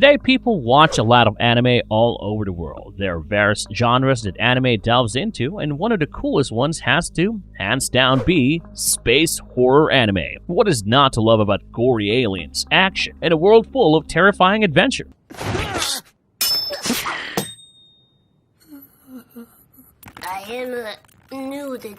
Today, people watch a lot of anime all over the world. There are various genres that anime delves into, and one of the coolest ones has to, hands down, be space horror anime. What is not to love about gory aliens, action, and a world full of terrifying adventure?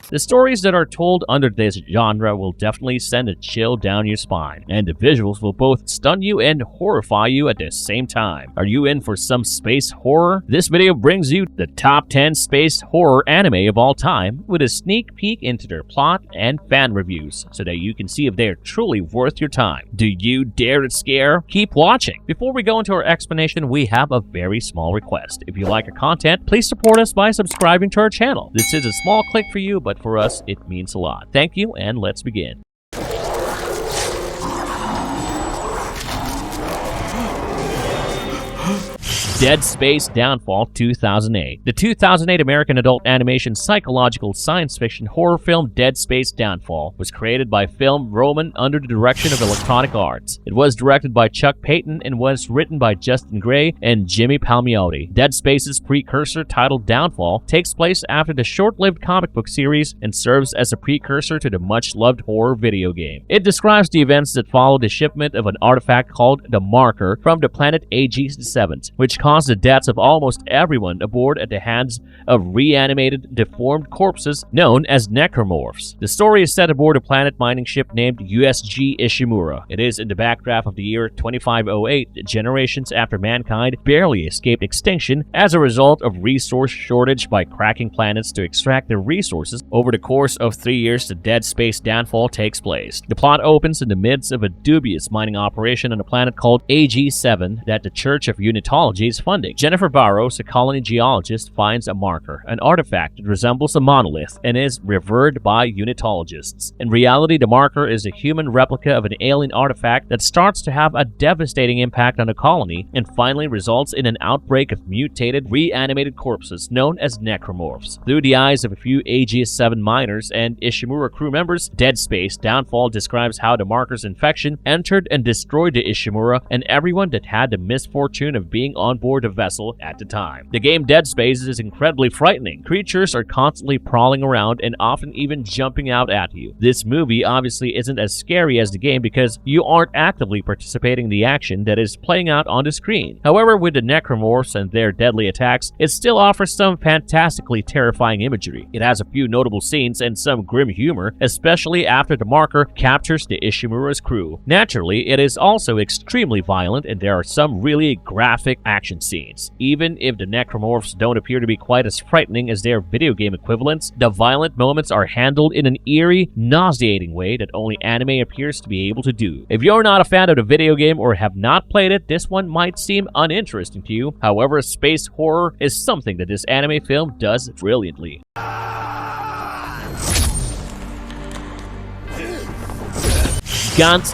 The stories that are told under this genre will definitely send a chill down your spine, and the visuals will both stun you and horrify you at the same time. Are you in for some space horror? This video brings you the top 10 space horror anime of all time, with a sneak peek into their plot and fan reviews, so that you can see if they are truly worth your time. Do you dare to scare? Keep watching! Before we go into our explanation, we have a very small request. If you like our content, please support us by subscribing to our channel. This is a small click for you, but for us, it means a lot. Thank you, and let's begin. Dead Space Downfall 2008. The 2008 American adult animation psychological science fiction horror film Dead Space Downfall was created by Film Roman under the direction of Electronic Arts. It was directed by Chuck Payton and was written by Justin Gray and Jimmy Palmiotti. Dead Space's precursor, titled Downfall, takes place after the short-lived comic book series and serves as a precursor to the much-loved horror video game. It describes the events that followed the shipment of an artifact called the Marker from the planet AG-7, which caused the deaths of almost everyone aboard at the hands of reanimated, deformed corpses known as necromorphs. The story is set aboard a planet mining ship named USG Ishimura. It is in the backdraft of the year 2508, generations after mankind barely escaped extinction as a result of resource shortage by cracking planets to extract their resources. Over the course of 3 years, the Dead Space Downfall takes place. The plot opens in the midst of a dubious mining operation on a planet called AG-7 that the Church of Unitology is funding. Jennifer Barrows, a colony geologist, finds a marker, an artifact that resembles a monolith and is revered by Unitologists. In reality, the marker is a human replica of an alien artifact that starts to have a devastating impact on the colony and finally results in an outbreak of mutated, reanimated corpses known as necromorphs. Through the eyes of a few AG-7 miners and Ishimura crew members, Dead Space Downfall describes how the marker's infection entered and destroyed the Ishimura and everyone that had the misfortune of being on board the vessel at the time. The game Dead Space is incredibly frightening. Creatures are constantly prowling around and often even jumping out at you. This movie obviously isn't as scary as the game because you aren't actively participating in the action that is playing out on the screen. However, with the necromorphs and their deadly attacks, it still offers some fantastically terrifying imagery. It has a few notable scenes and some grim humor, especially after the marker captures the Ishimura's crew. Naturally, it is also extremely violent and there are some really graphic action scenes. Even if the necromorphs don't appear to be quite as frightening as their video game equivalents, the violent moments are handled in an eerie, nauseating way that only anime appears to be able to do. If you're not a fan of the video game or have not played it, this one might seem uninteresting to you. However, space horror is something that this anime film does brilliantly. Gantz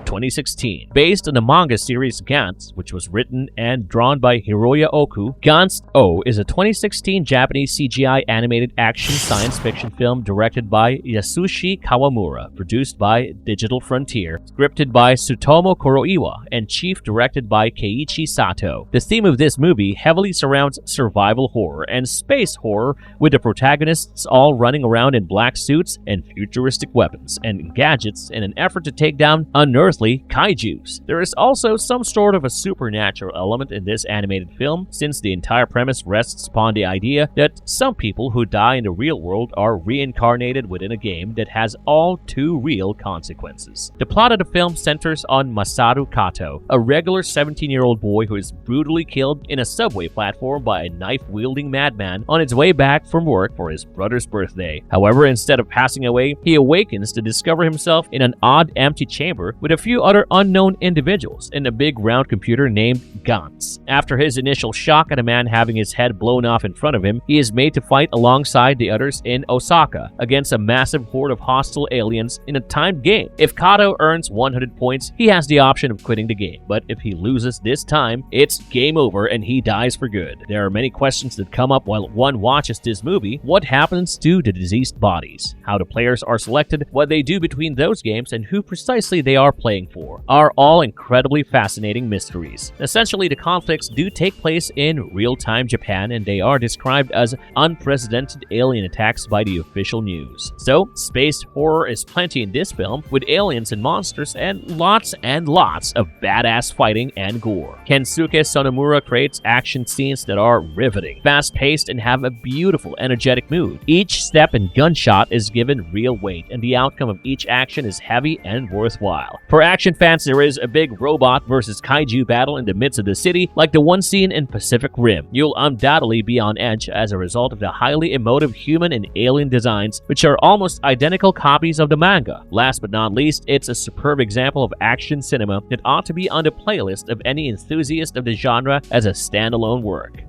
2016. Based on the manga series Gantz, which was written and drawn by Hiroya Oku, Gantz is a 2016 Japanese CGI animated action science fiction film directed by Yasushi Kawamura, produced by Digital Frontier, scripted by Tsutomu Kuroiwa, and chief directed by Keiichi Sato. The theme of this movie heavily surrounds survival horror and space horror, with the protagonists all running around in black suits and futuristic weapons and gadgets in an effort to take down unearthly kaijus. There is also some sort of a supernatural element in this animated film, since the entire premise rests upon the idea that some people who die in the real world are reincarnated within a game that has all too real consequences. The plot of the film centers on Masaru Kato, a regular 17-year-old boy who is brutally killed in a subway platform by a knife-wielding madman on his way back from work for his brother's birthday. However, instead of passing away, he awakens to discover himself in an odd, empty chamber with a few other unknown individuals in a big round computer named Gantz. After his initial shock at a man having his head blown off in front of him, he is made to fight alongside the others in Osaka against a massive horde of hostile aliens in a timed game. If Kato earns 100 points, he has the option of quitting the game, but if he loses this time, it's game over and he dies for good. There are many questions that come up while one watches this movie. What happens to the deceased bodies? How the players are selected, what they do between those games, and who precisely they are playing playing for, are all incredibly fascinating mysteries. Essentially, the conflicts do take place in real-time Japan, and they are described as unprecedented alien attacks by the official news. So, space horror is plenty in this film, with aliens and monsters and lots of badass fighting and gore. Kensuke Sonomura creates action scenes that are riveting, fast-paced, and have a beautiful, energetic mood. Each step and gunshot is given real weight, and the outcome of each action is heavy and worthwhile. For action fans, there is a big robot versus kaiju battle in the midst of the city, like the one seen in Pacific Rim. You'll undoubtedly be on edge as a result of the highly emotive human and alien designs, which are almost identical copies of the manga. Last but not least, it's a superb example of action cinema that ought to be on the playlist of any enthusiast of the genre as a standalone work.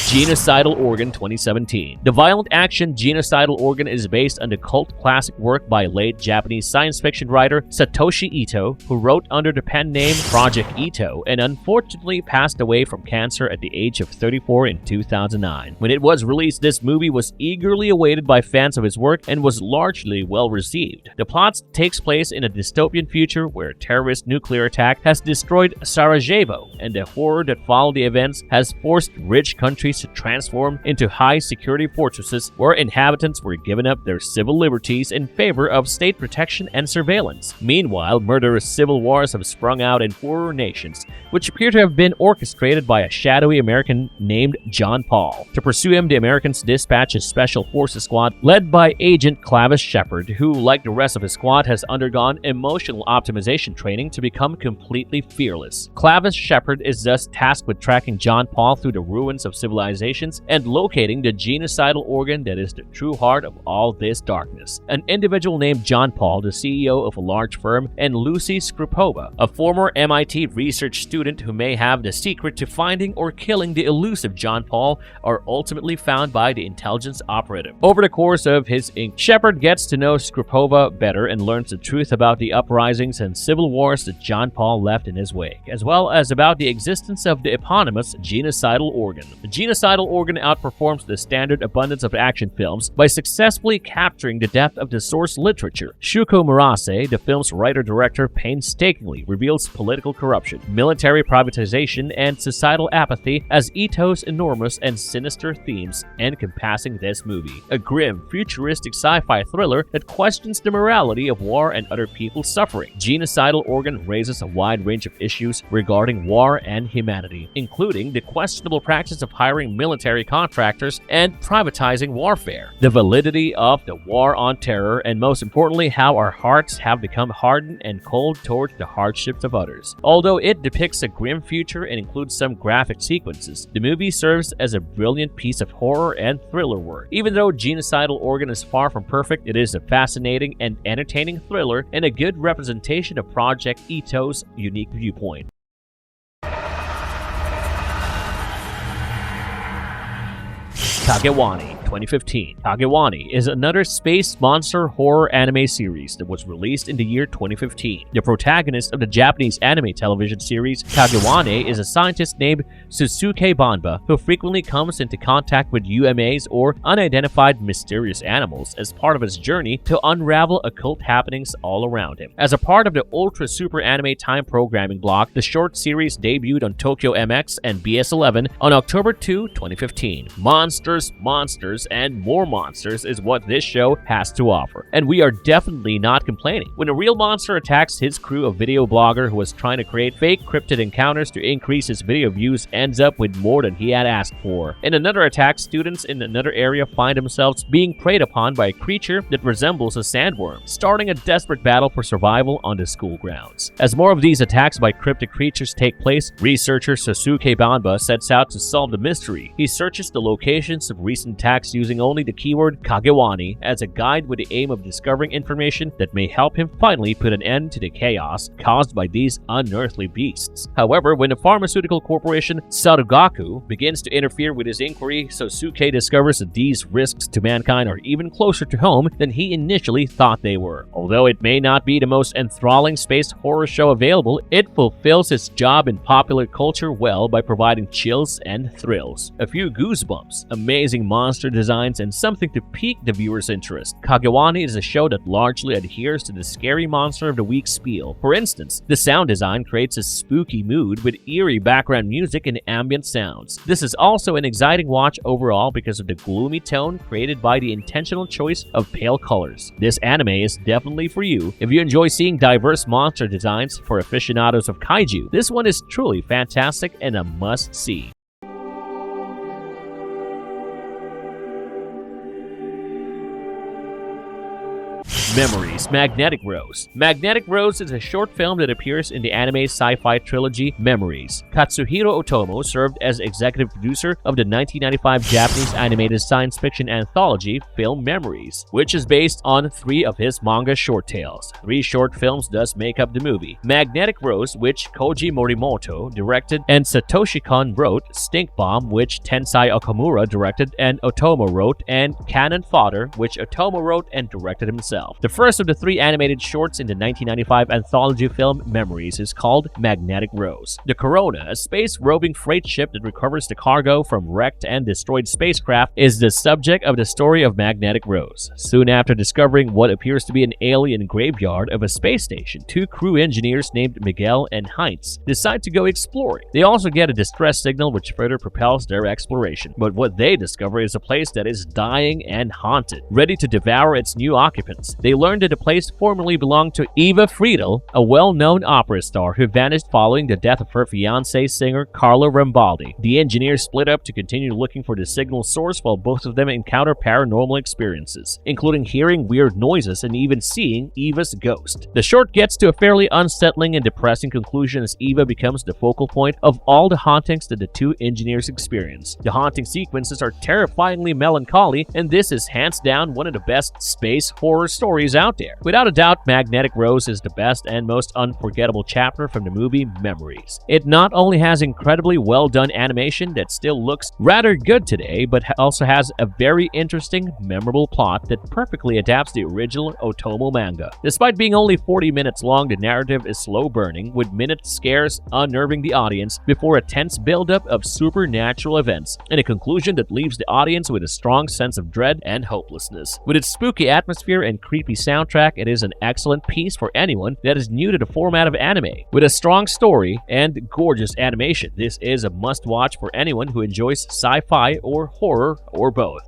Genocidal Organ 2017. The violent action Genocidal Organ is based on the cult classic work by late Japanese science fiction writer Satoshi Ito, who wrote under the pen name Project Ito and unfortunately passed away from cancer at the age of 34 in 2009. When it was released, this movie was eagerly awaited by fans of his work and was largely well received. The plot takes place in a dystopian future where a terrorist nuclear attack has destroyed Sarajevo, and the horror that followed the events has forced rich countries to transform into high-security fortresses where inhabitants were given up their civil liberties in favor of state protection and surveillance. Meanwhile, murderous civil wars have sprung out in poorer nations, which appear to have been orchestrated by a shadowy American named John Paul. To pursue him, the Americans dispatch a special forces squad led by Agent Clavis Shepard, who, like the rest of his squad, has undergone emotional optimization training to become completely fearless. Clavis Shepard is thus tasked with tracking John Paul through the ruins of civilizations and locating the genocidal organ that is the true heart of all this darkness. An individual named John Paul, the CEO of a large firm, and Lucy Skripova, a former MIT research student who may have the secret to finding or killing the elusive John Paul, are ultimately found by the intelligence operative. Over the course of his ink, Shepard gets to know Skripova better and learns the truth about the uprisings and civil wars that John Paul left in his wake, as well as about the existence of the eponymous genocidal organ. The Genocidal Organ outperforms the standard abundance of action films by successfully capturing the depth of the source literature. Shuko Murase, the film's writer-director, painstakingly reveals political corruption, military privatization, and societal apathy as Ito's enormous and sinister themes encompassing this movie. A grim, futuristic sci-fi thriller that questions the morality of war and other people's suffering. Genocidal Organ raises a wide range of issues regarding war and humanity, including the questionable practice of hiring military contractors and privatizing warfare, the validity of the war on terror, and most importantly, how our hearts have become hardened and cold towards the hardships of others. Although it depicts a grim future and includes some graphic sequences, the movie serves as a brilliant piece of horror and thriller work. Even though Genocidal Organ is far from perfect, it is a fascinating and entertaining thriller and a good representation of Project Ito's unique viewpoint. Kagewani 2015. Kagewani is another space monster horror anime series that was released in the year 2015. The protagonist of the Japanese anime television series Kagewani is a scientist named Susuke Banba who frequently comes into contact with UMAs or unidentified mysterious animals as part of his journey to unravel occult happenings all around him. As a part of the Ultra Super Anime Time programming block, the short series debuted on Tokyo MX and BS11 on October 2, 2015. Monsters, and more monsters is what this show has to offer, and we are definitely not complaining. When a real monster attacks his crew, a video blogger who was trying to create fake cryptid encounters to increase his video views ends up with more than he had asked for. In another attack, students in another area find themselves being preyed upon by a creature that resembles a sandworm, starting a desperate battle for survival on the school grounds. As more of these attacks by cryptic creatures take place, researcher Sasuke Banba sets out to solve the mystery. He searches the locations of recent attacks using only the keyword Kagewani as a guide with the aim of discovering information that may help him finally put an end to the chaos caused by these unearthly beasts. However, when the pharmaceutical corporation Sarugaku begins to interfere with his inquiry, Sosuke discovers that these risks to mankind are even closer to home than he initially thought they were. Although it may not be the most enthralling space horror show available, it fulfills its job in popular culture well by providing chills and thrills, a few goosebumps, a amazing monster designs, and something to pique the viewer's interest. Kagewani is a show that largely adheres to the scary monster of the week spiel. For instance, the sound design creates a spooky mood with eerie background music and ambient sounds. This is also an exciting watch overall because of the gloomy tone created by the intentional choice of pale colors. This anime is definitely for you if you enjoy seeing diverse monster designs. For aficionados of kaiju, this one is truly fantastic and a must-see. Memories, Magnetic Rose. Magnetic Rose is a short film that appears in the anime sci-fi trilogy Memories. Katsuhiro Otomo served as executive producer of the 1995 Japanese animated science fiction anthology film Memories, which is based on 3 of his manga short tales. 3 short films thus make up the movie. Magnetic Rose, which Koji Morimoto directed and Satoshi Kon wrote, Stink Bomb, which Tensai Okamura directed and Otomo wrote, and Cannon Fodder, which Otomo wrote and directed himself. The first of the 3 animated shorts in the 1995 anthology film Memories is called Magnetic Rose. The Corona, a space-roving freight ship that recovers the cargo from wrecked and destroyed spacecraft, is the subject of the story of Magnetic Rose. Soon after discovering what appears to be an alien graveyard of a space station, 2 crew engineers named Miguel and Heinz decide to go exploring. They also get a distress signal which further propels their exploration. But what they discover is a place that is dying and haunted, ready to devour its new occupants. They learned that the place formerly belonged to Eva Friedel, a well-known opera star who vanished following the death of her fiancé singer Carlo Rambaldi. The engineers split up to continue looking for the signal source while both of them encounter paranormal experiences, including hearing weird noises and even seeing Eva's ghost. The short gets to a fairly unsettling and depressing conclusion as Eva becomes the focal point of all the hauntings that the 2 engineers experience. The haunting sequences are terrifyingly melancholy, and this is hands down one of the best space horror stories out there. Without a doubt, Magnetic Rose is the best and most unforgettable chapter from the movie Memories. It not only has incredibly well done animation that still looks rather good today, but also has a very interesting, memorable plot that perfectly adapts the original Otomo manga. Despite being only 40 minutes long, the narrative is slow burning, with minute scares unnerving the audience before a tense buildup of supernatural events, and a conclusion that leaves the audience with a strong sense of dread and hopelessness. With its spooky atmosphere and creepy soundtrack, it is an excellent piece for anyone that is new to the format of anime. With a strong story and gorgeous animation, this is a must-watch for anyone who enjoys sci-fi or horror or both.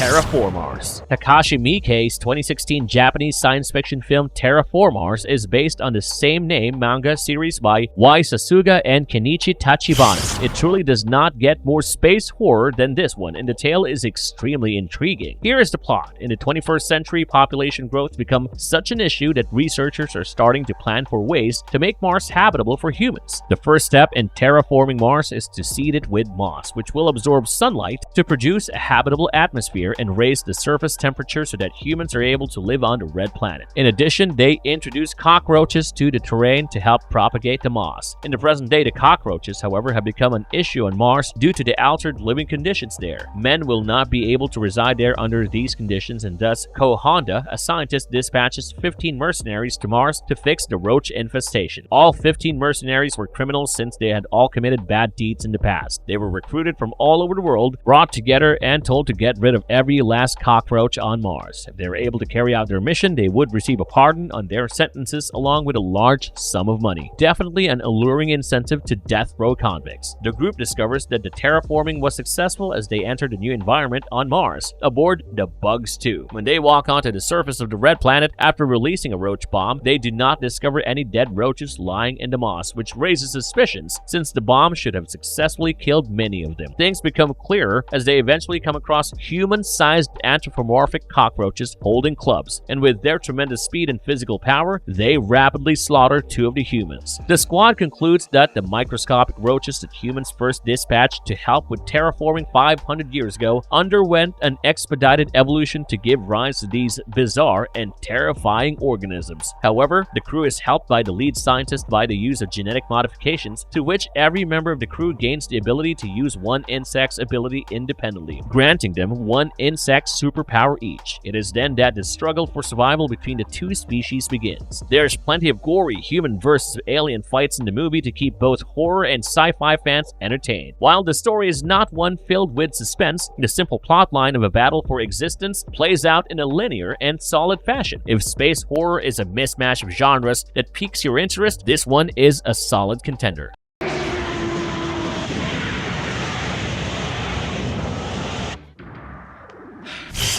Terraformars. Takashi Miike's 2016 Japanese science fiction film Terraformars is based on the same name manga series by Y. Sasuga and Kenichi Tachibana. It truly does not get more space horror than this one, and the tale is extremely intriguing. Here is the plot. In the 21st century, population growth becomes such an issue that researchers are starting to plan for ways to make Mars habitable for humans. The first step in terraforming Mars is to seed it with moss, which will absorb sunlight to produce a habitable atmosphere and raise the surface temperature so that humans are able to live on the red planet. In addition, they introduce cockroaches to the terrain to help propagate the moss. In the present day, the cockroaches, however, have become an issue on Mars due to the altered living conditions there. Men will not be able to reside there under these conditions, and thus Ko Honda, a scientist, dispatches 15 mercenaries to Mars to fix the roach infestation. All 15 mercenaries were criminals since they had all committed bad deeds in the past. They were recruited from all over the world, brought together, and told to get rid of every last cockroach on Mars. If they were able to carry out their mission, they would receive a pardon on their sentences along with a large sum of money. Definitely an alluring incentive to death row convicts. The group discovers that the terraforming was successful as they entered a new environment on Mars, aboard the Bugs 2. When they walk onto the surface of the red planet after releasing a roach bomb, they do not discover any dead roaches lying in the moss, which raises suspicions since the bomb should have successfully killed many of them. Things become clearer as they eventually come across human-sized anthropomorphic cockroaches holding clubs, and with their tremendous speed and physical power, they rapidly slaughter 2 of the humans. The squad concludes that the microscopic roaches that humans first dispatched to help with terraforming 500 years ago underwent an expedited evolution to give rise to these bizarre and terrifying organisms. However, the crew is helped by the lead scientist by the use of genetic modifications, to which every member of the crew gains the ability to use one insect's ability independently, granting them one insect superpower each. It is then that the struggle for survival between the two species begins. There's plenty of gory human versus alien fights in the movie to keep both horror and sci-fi fans entertained. While the story is not one filled with suspense, the simple plotline of a battle for existence plays out in a linear and solid fashion. If space horror is a mismatch of genres that piques your interest, this one is a solid contender.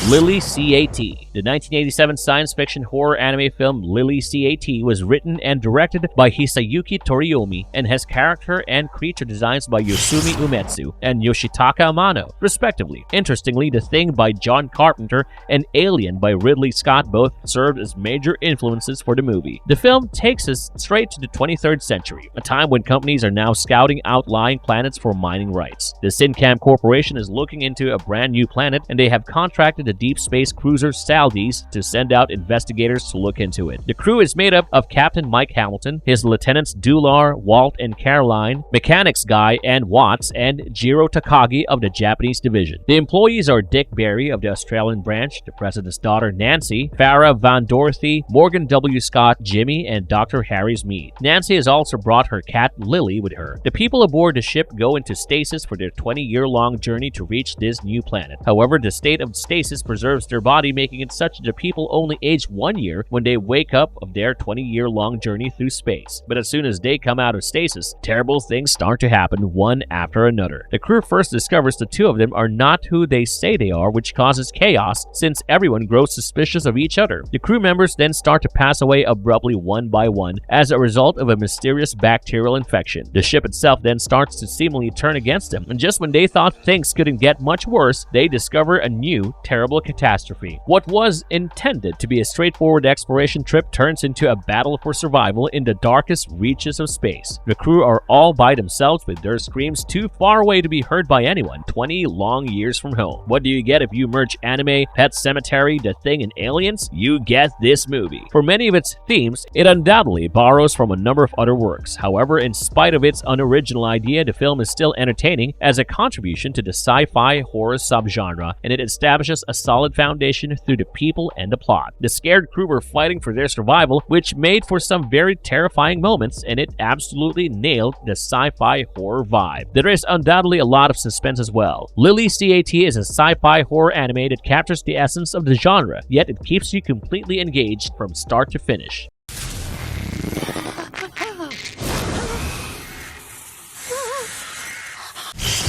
Lily C.A.T. The 1987 science fiction horror anime film Lily C.A.T. was written and directed by Hisayuki Toriyomi and has character and creature designs by Yosumi Umetsu and Yoshitaka Amano, respectively. Interestingly, The Thing by John Carpenter and Alien by Ridley Scott both served as major influences for the movie. The film takes us straight to the 23rd century, a time when companies are now scouting outlying planets for mining rights. The Sincam Corporation is looking into a brand new planet, and they have contracted the deep space cruiser Saldes to send out investigators to look into it. The crew is made up of Captain Mike Hamilton, his lieutenants Dular, Walt, and Caroline, mechanics Guy and Watts, and Jiro Takagi of the Japanese division. The employees are Dick Barry of the Australian branch, the president's daughter Nancy, Farah Van Dorothy, Morgan W. Scott, Jimmy, and Dr. Harry's Mead. Nancy has also brought her cat Lily with her. The people aboard the ship go into stasis for their 20-year-long journey to reach this new planet. However, the state of stasis preserves their body, making it such that the people only age 1 year when they wake up of their 20-year-long journey through space. But as soon as they come out of stasis, terrible things start to happen one after another. The crew first discovers the two of them are not who they say they are, which causes chaos since everyone grows suspicious of each other. The crew members then start to pass away abruptly one by one as a result of a mysterious bacterial infection. The ship itself then starts to seemingly turn against them, and just when they thought things couldn't get much worse, they discover a new, terrible catastrophe. What was intended to be a straightforward exploration trip turns into a battle for survival in the darkest reaches of space. The crew are all by themselves with their screams too far away to be heard by anyone 20 long years from home. What do you get if you merge anime, Pet Sematary, The Thing, and Aliens? You get this movie. For many of its themes, it undoubtedly borrows from a number of other works. However, in spite of its unoriginal idea, the film is still entertaining as a contribution to the sci-fi horror subgenre, and it establishes a solid foundation through the people and the plot. The scared crew were fighting for their survival, which made for some very terrifying moments, and it absolutely nailed the sci-fi horror vibe. There is undoubtedly a lot of suspense as well. Lily C.A.T. is a sci-fi horror anime that captures the essence of the genre, yet it keeps you completely engaged from start to finish.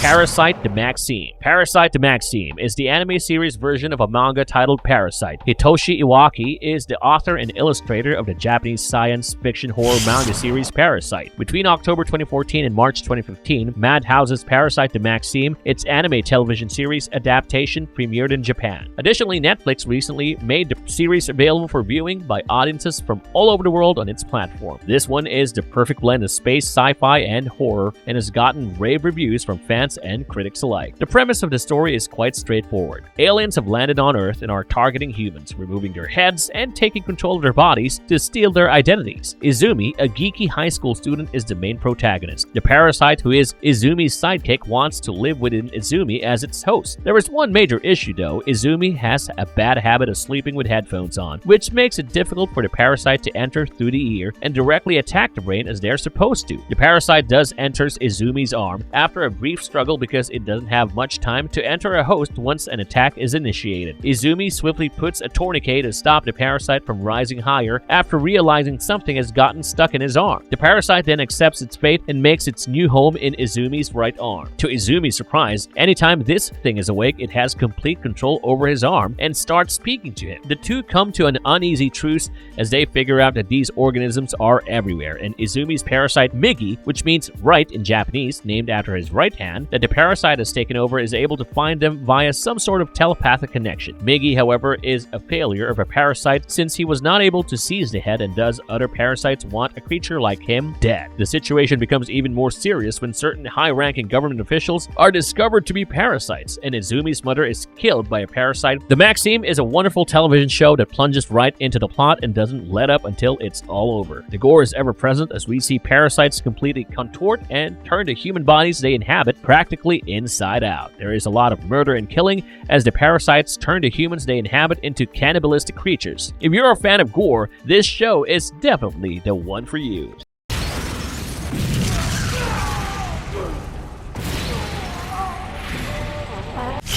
Parasyte the Maxim. Parasyte the Maxim is the anime series version of a manga titled Parasyte. Hitoshi Iwaki is the author and illustrator of the Japanese science fiction horror manga series Parasyte. Between October 2014 and March 2015, Madhouse's Parasyte the Maxim, its anime television series adaptation, premiered in Japan. Additionally, Netflix recently made the series available for viewing by audiences from all over the world on its platform. This one is the perfect blend of space, sci-fi, and horror, and has gotten rave reviews from fans and critics alike. The premise of the story is quite straightforward. Aliens have landed on Earth and are targeting humans, removing their heads and taking control of their bodies to steal their identities. Izumi, a geeky high school student, is the main protagonist. The parasite, who is Izumi's sidekick, wants to live within Izumi as its host. There is one major issue though. Izumi has a bad habit of sleeping with headphones on, which makes it difficult for the parasite to enter through the ear and directly attack the brain as they're supposed to. The parasite does enter Izumi's arm after a brief struggle because it doesn't have much time to enter a host once an attack is initiated. Izumi swiftly puts a tourniquet to stop the parasite from rising higher after realizing something has gotten stuck in his arm. The parasite then accepts its fate and makes its new home in Izumi's right arm. To Izumi's surprise, anytime this thing is awake, it has complete control over his arm and starts speaking to him. The two come to an uneasy truce as they figure out that these organisms are everywhere, and Izumi's parasite Migi, which means right in Japanese, named after his right hand, that the parasite has taken over, is able to find them via some sort of telepathic connection. Migi, however, is a failure of a parasite since he was not able to seize the head, and thus other parasites want a creature like him dead. The situation becomes even more serious when certain high-ranking government officials are discovered to be parasites, and Izumi's mother is killed by a parasite. The Maxim is a wonderful television show that plunges right into the plot and doesn't let up until it's all over. The gore is ever present as we see parasites completely contort and turn to human bodies they inhabit, practically practically inside out. There is a lot of murder and killing as the parasites turn the humans they inhabit into cannibalistic creatures. If you're a fan of gore, this show is definitely the one for you.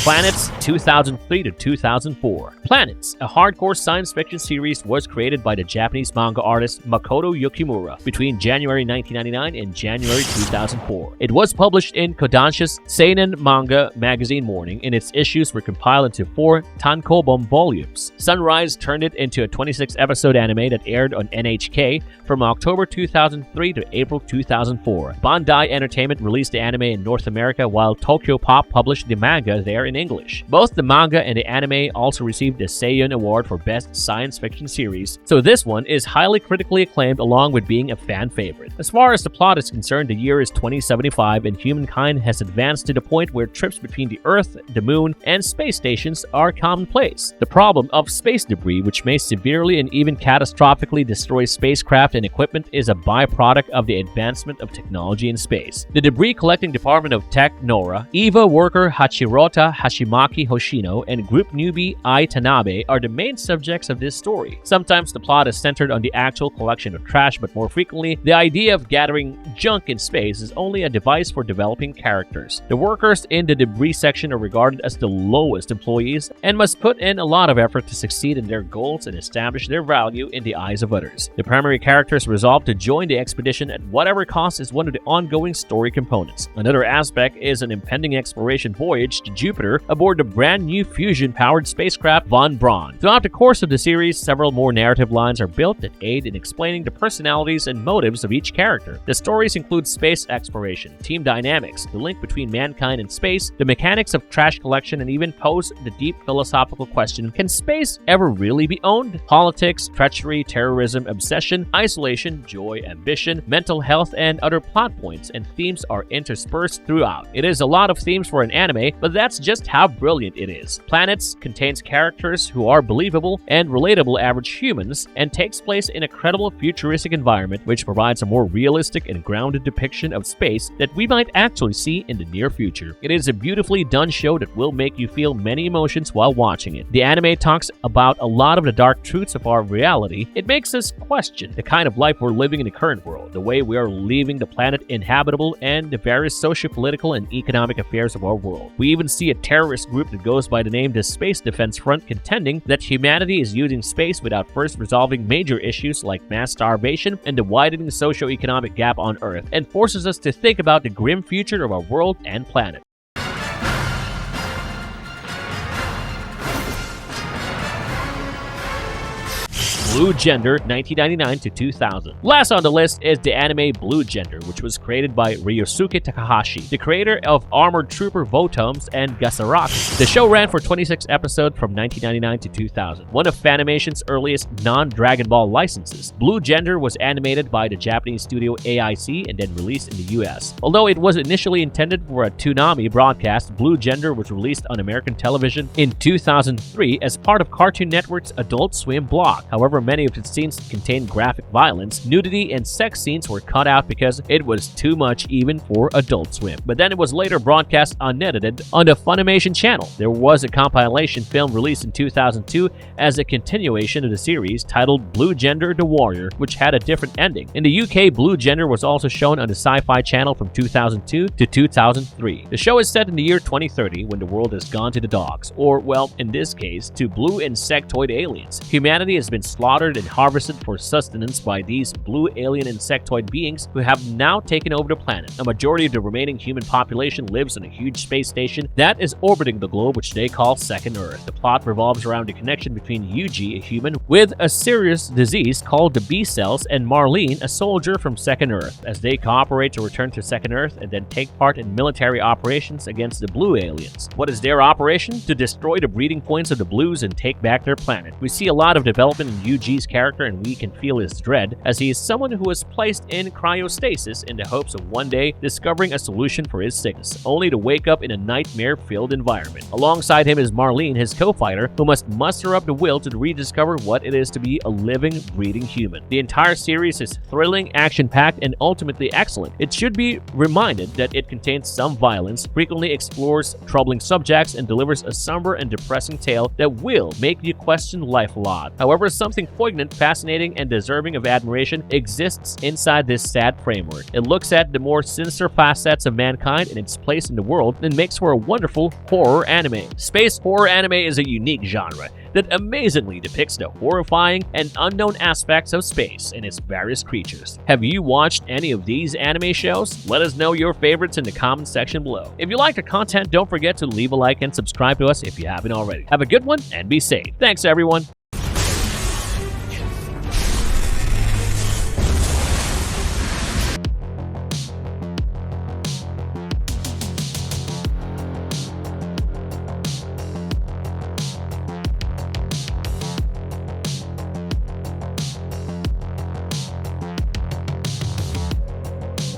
Planets 2003 to 2004. Planets, a hardcore science fiction series, was created by the Japanese manga artist Makoto Yukimura between January 1999 and January 2004. It was published in Kodansha's Seinen Manga magazine Morning, and its issues were compiled into 4 tankobon volumes. Sunrise turned it into a 26-episode anime that aired on NHK from October 2003 to April 2004. Bandai Entertainment released the anime in North America, while Tokyo Pop published the manga there in English. Both the manga and the anime also received the Seiun Award for Best Science Fiction Series, so this one is highly critically acclaimed along with being a fan favorite. As far as the plot is concerned, the year is 2075 and humankind has advanced to the point where trips between the Earth, the Moon, and space stations are commonplace. The problem of space debris, which may severely and even catastrophically destroy spacecraft and equipment, is a byproduct of the advancement of technology in space. The debris collecting department of Tech Nora, EVA worker Hachirota Hashimaki Hoshino, and group newbie Ai Tanabe are the main subjects of this story. Sometimes the plot is centered on the actual collection of trash, but more frequently, the idea of gathering junk in space is only a device for developing characters. The workers in the debris section are regarded as the lowest employees and must put in a lot of effort to succeed in their goals and establish their value in the eyes of others. The primary characters resolve to join the expedition at whatever cost is one of the ongoing story components. Another aspect is an impending exploration voyage to Jupiter aboard the brand new fusion-powered spacecraft Von Braun. Throughout the course of the series, several more narrative lines are built that aid in explaining the personalities and motives of each character. The stories include space exploration, team dynamics, the link between mankind and space, the mechanics of trash collection, and even pose the deep philosophical question, can space ever really be owned? Politics, treachery, terrorism, obsession, isolation, joy, ambition, mental health, and other plot points and themes are interspersed throughout. It is a lot of themes for an anime, but that's just how brilliant it is. Planets contains characters who are believable and relatable average humans and takes place in a credible futuristic environment which provides a more realistic and grounded depiction of space that we might actually see in the near future. It is a beautifully done show that will make you feel many emotions while watching it. The anime talks about a lot of the dark truths of our reality. It makes us question the kind of life we're living in the current world, the way we are leaving the planet inhabitable, and the various socio-political and economic affairs of our world. We even see a terrorist group that goes by the name the Space Defense Front contending that humanity is using space without first resolving major issues like mass starvation and the widening socio-economic gap on Earth, and forces us to think about the grim future of our world and planet. Blue Gender 1999 to 2000. Last on the list is the anime Blue Gender, which was created by Ryosuke Takahashi, the creator of Armored Trooper Votoms and Gasaraki. The show ran for 26 episodes from 1999 to 2000, one of Funimation's earliest non-Dragon Ball licenses. Blue Gender was animated by the Japanese studio AIC and then released in the US. Although it was initially intended for a Toonami broadcast, Blue Gender was released on American television in 2003 as part of Cartoon Network's Adult Swim block. However, many of its scenes contained graphic violence, nudity, and sex scenes were cut out because it was too much even for Adult Swim. But then it was later broadcast unedited on the Funimation channel. There was a compilation film released in 2002 as a continuation of the series titled Blue Gender the Warrior, which had a different ending. In the UK, Blue Gender was also shown on the Sci-Fi channel from 2002 to 2003. The show is set in the year 2030 when the world has gone to the dogs, or, well, in this case, to blue insectoid aliens. Humanity has been slaughtered and harvested for sustenance by these blue alien insectoid beings who have now taken over the planet. A majority of the remaining human population lives on a huge space station that is orbiting the globe, which they call Second Earth. The plot revolves around the connection between Yuji, a human with a serious disease called the B cells, and Marlene, a soldier from Second Earth, as they cooperate to return to Second Earth and then take part in military operations against the blue aliens. What is their operation? To destroy the breeding points of the blues and take back their planet. We see a lot of development in Yuji's character, and we can feel his dread, as he is someone who was placed in cryostasis in the hopes of one day discovering a solution for his sickness, only to wake up in a nightmare-filled environment. Alongside him is Marlene, his co-fighter, who must muster up the will to rediscover what it is to be a living, breathing human. The entire series is thrilling, action-packed, and ultimately excellent. It should be reminded that it contains some violence, frequently explores troubling subjects, and delivers a somber and depressing tale that will make you question life a lot. However, something poignant, fascinating, and deserving of admiration exists inside this sad framework. It looks at the more sinister facets of mankind and its place in the world, and makes for a wonderful horror anime. Space horror anime is a unique genre that amazingly depicts the horrifying and unknown aspects of space and its various creatures. Have you watched any of these anime shows? Let us know your favorites in the comment section below. If you like the content, don't forget to leave a like and subscribe to us if you haven't already. Have a good one and be safe. Thanks, everyone.